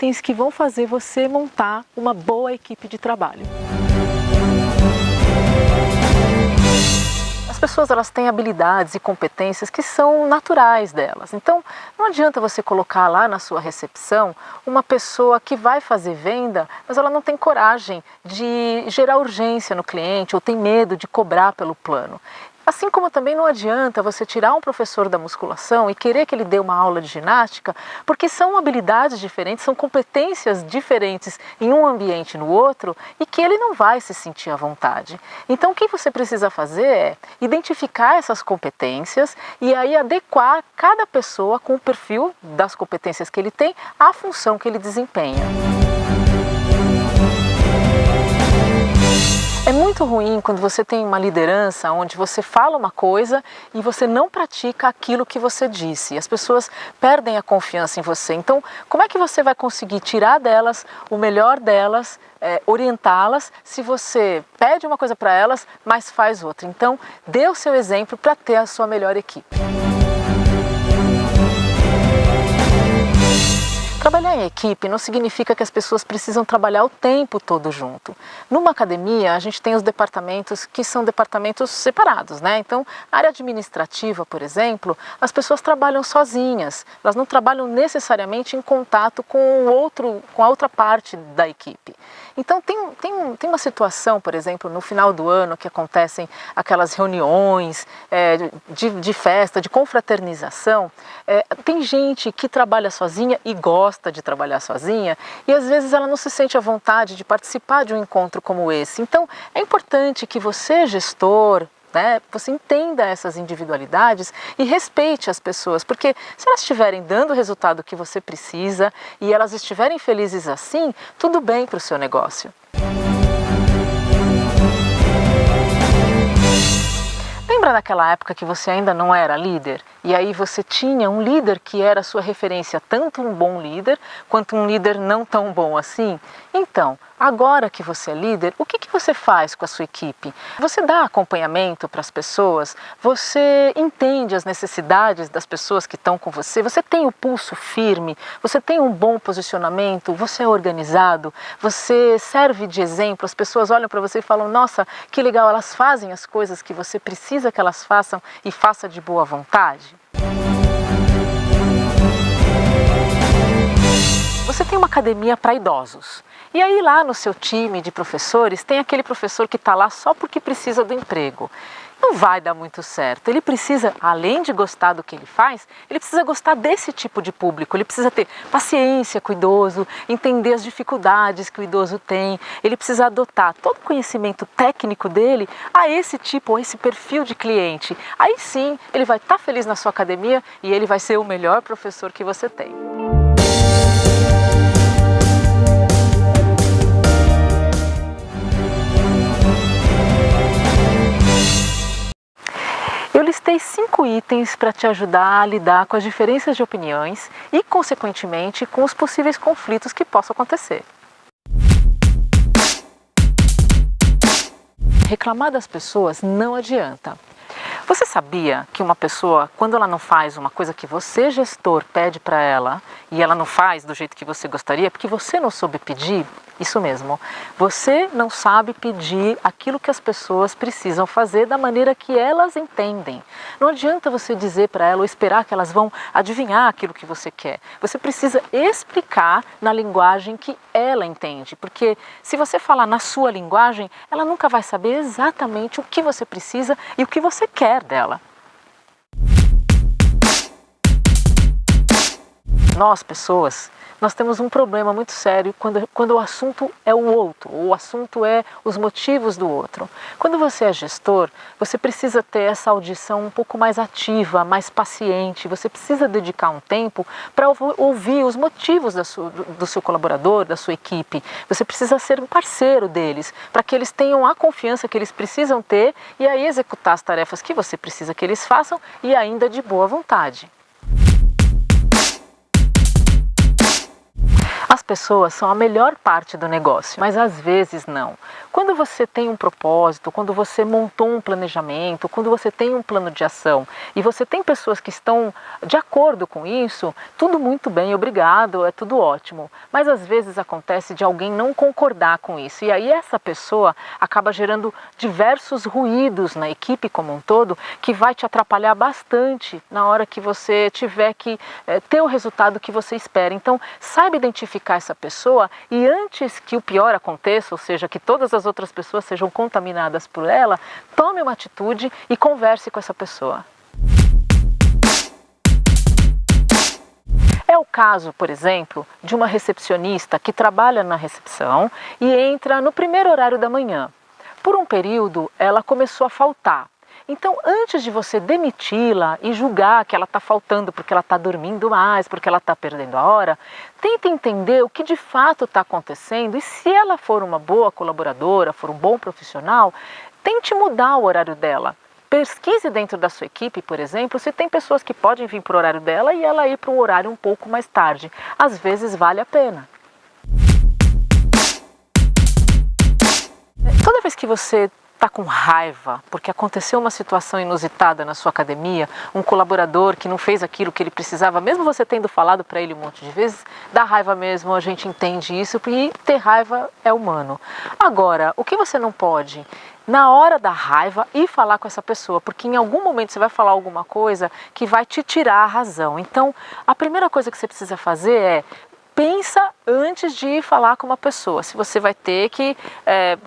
itens que vão fazer você montar uma boa equipe de trabalho. As pessoas elas têm habilidades e competências que são naturais delas. Então, não adianta você colocar lá na sua recepção uma pessoa que vai fazer venda, mas ela não tem coragem de gerar urgência no cliente ou tem medo de cobrar pelo plano. Assim como também não adianta você tirar um professor da musculação e querer que ele dê uma aula de ginástica, porque são habilidades diferentes, são competências diferentes em um ambiente e no outro, e que ele não vai se sentir à vontade. Então o que você precisa fazer é identificar essas competências e aí adequar cada pessoa com o perfil das competências que ele tem à função que ele desempenha. É muito ruim quando você tem uma liderança onde você fala uma coisa e você não pratica aquilo que você disse. As pessoas perdem a confiança em você. Então, como é que você vai conseguir tirar delas o melhor delas, orientá-las, se você pede uma coisa para elas, mas faz outra? Então, dê o seu exemplo para ter a sua melhor equipe. Trabalhar em equipe não significa que as pessoas precisam trabalhar o tempo todo junto. Numa academia, a gente tem os departamentos que são departamentos separados, né? Então, a área administrativa, por exemplo, as pessoas trabalham sozinhas. Elas não trabalham necessariamente em contato com a outra parte da equipe. Então, tem uma situação, por exemplo, no final do ano, que acontecem aquelas reuniões de festa, de confraternização. Tem gente que trabalha sozinha e gosta de trabalhar sozinha e às vezes ela não se sente à vontade de participar de um encontro como esse. Então é importante que você, gestor, você entenda essas individualidades e respeite as pessoas, porque se elas estiverem dando o resultado que você precisa e elas estiverem felizes assim, tudo bem para o seu negócio. Lembra daquela época que você ainda não era líder? E aí você tinha um líder que era a sua referência, tanto um bom líder quanto um líder não tão bom assim? Então, agora que você é líder, o que você faz com a sua equipe? Você dá acompanhamento para as pessoas? Você entende as necessidades das pessoas que estão com você? Você tem o pulso firme? Você tem um bom posicionamento? Você é organizado? Você serve de exemplo? As pessoas olham para você e falam, nossa, que legal, elas fazem as coisas que você precisa que elas façam e faça de boa vontade? Você tem uma academia para idosos. E aí lá no seu time de professores tem aquele professor que está lá só porque precisa do emprego. Não vai dar muito certo. Ele precisa, além de gostar do que ele faz, ele precisa gostar desse tipo de público. Ele precisa ter paciência com o idoso, entender as dificuldades que o idoso tem. Ele precisa adotar todo o conhecimento técnico dele a esse tipo, a esse perfil de cliente. Aí sim, ele vai estar feliz na sua academia e ele vai ser o melhor professor que você tem. Eu listei 5 itens para te ajudar a lidar com as diferenças de opiniões e, consequentemente, com os possíveis conflitos que possam acontecer. Reclamar das pessoas não adianta. Você sabia que uma pessoa, quando ela não faz uma coisa que você, gestor, pede para ela e ela não faz do jeito que você gostaria, porque você não soube pedir? Isso mesmo, você não sabe pedir aquilo que as pessoas precisam fazer da maneira que elas entendem. Não adianta você dizer para ela ou esperar que elas vão adivinhar aquilo que você quer. Você precisa explicar na linguagem que ela entende, porque se você falar na sua linguagem, ela nunca vai saber exatamente o que você precisa e o que você quer dela. Nós, pessoas, nós temos um problema muito sério quando o assunto é o outro, o assunto é os motivos do outro. Quando você é gestor, você precisa ter essa audição um pouco mais ativa, mais paciente, você precisa dedicar um tempo para ouvir os motivos do seu colaborador, da sua equipe. Você precisa ser um parceiro deles, para que eles tenham a confiança que eles precisam ter e aí executar as tarefas que você precisa que eles façam e ainda de boa vontade. A As pessoas são a melhor parte do negócio, mas às vezes não. Quando você tem um propósito, quando você montou um planejamento, quando você tem um plano de ação e você tem pessoas que estão de acordo com isso, tudo muito bem, obrigado, é tudo ótimo. Mas às vezes acontece de alguém não concordar com isso e aí essa pessoa acaba gerando diversos ruídos na equipe como um todo que vai te atrapalhar bastante na hora que você tiver que ter o resultado que você espera. Então, saiba identificar essa pessoa e antes que o pior aconteça, ou seja, que todas as outras pessoas sejam contaminadas por ela, tome uma atitude e converse com essa pessoa. É o caso, por exemplo, de uma recepcionista que trabalha na recepção e entra no primeiro horário da manhã. Por um período, ela começou a faltar. Então, antes de você demiti-la e julgar que ela está faltando porque ela está dormindo mais, porque ela está perdendo a hora, tente entender o que de fato está acontecendo e se ela for uma boa colaboradora, for um bom profissional, tente mudar o horário dela. Pesquise dentro da sua equipe, por exemplo, se tem pessoas que podem vir para o horário dela e ela ir para um horário um pouco mais tarde. Às vezes vale a pena. Toda vez que você está com raiva porque aconteceu uma situação inusitada na sua academia, um colaborador que não fez aquilo que ele precisava, mesmo você tendo falado para ele um monte de vezes, dá raiva mesmo, a gente entende isso e ter raiva é humano. Agora, o que você não pode, na hora da raiva, ir falar com essa pessoa, porque em algum momento você vai falar alguma coisa que vai te tirar a razão. Então, a primeira coisa que você precisa fazer é pensa antes de ir falar com uma pessoa, se você vai ter que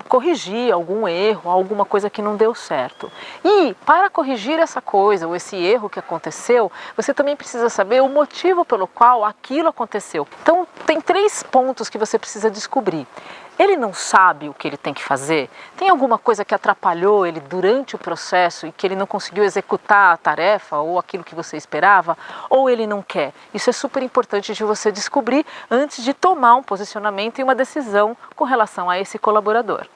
corrigir algum erro, alguma coisa que não deu certo. E para corrigir essa coisa ou esse erro que aconteceu, você também precisa saber o motivo pelo qual aquilo aconteceu. Então tem 3 pontos que você precisa descobrir. Ele não sabe o que ele tem que fazer? Tem alguma coisa que atrapalhou ele durante o processo e que ele não conseguiu executar a tarefa ou aquilo que você esperava? Ou ele não quer? Isso é super importante de você descobrir antes de tomar um posicionamento e uma decisão com relação a esse colaborador.